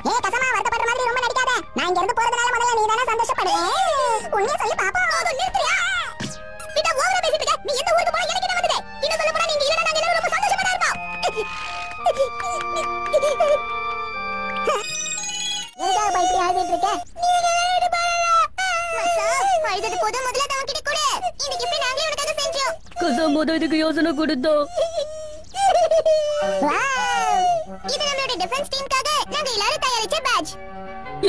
ஏய் கசமா வருத்தப்படுற மாதிரி ரொம்ப நடிக்காத. நான் இங்க இருந்து போறதுனால முதல்ல நீ தான சந்தோஷப்படு. உண்மையை சொல்லி பாப்போம். அது நிறுத்துறியா? பிட்ட ஓவரா பேசிட்டு இருக்க. நீ எந்த ஊருக்கு போற எனக்கு என்ன வந்ததே? இன்னும் சொல்ல போனா நீங்க இல்லனா நாங்க எல்லாரும் ரொம்ப சந்தோஷமா இருப்போம். எதுக்காக இப்படி ஆடிட்டு இருக்க? நீங்க பாருங்க. மச்சா, அழுது போது முதல்ல தான் கிட்ட கொடு. இன்னைக்கு இப்படி நாங்களே உனக்காக செஞ்சோம். கசமா தான் இதுக்கு யோசனை கொடுத்தோம். இது நம்மளோட டிஃபென்ஸ் டீமுக்காக நாங்க எல்லாரும் தயாரிச்ச பேட்ச்.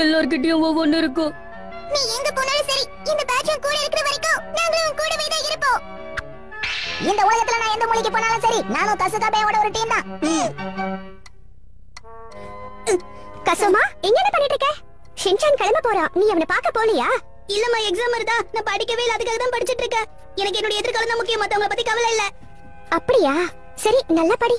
எல்லார்கிட்டயும் ஒவ்வொன்னு இருக்கும். நீ எங்க போனாலும் சரி, இந்த பேட்ச் கூட இருக்கிற வரைக்கும் நாங்களும் கூடவே தான் இருப்போம். இந்த உலகத்துல நான் எந்த மூலைக்கு போனாலும் சரி, நானும் கசுகாபேயோட ஒரு டீம் தான். கசுமா, எங்க என்ன பண்ணிட்டு இருக்க? ஷின்சான் கிளம்ப போறான். நீ அவனை பார்க்க போலியா? இல்லம்மா, எக்ஸாம் வருதா. நான் படிக்கவே இல்ல, அதுக்காக தான் படிச்சிட்டு இருக்கேன். எனக்கு என்னோட எதிர்காலம் தான் முக்கியம், மத்தவங்கள பத்தி கவலை இல்ல. அப்படியா? சரி, நல்லா படி.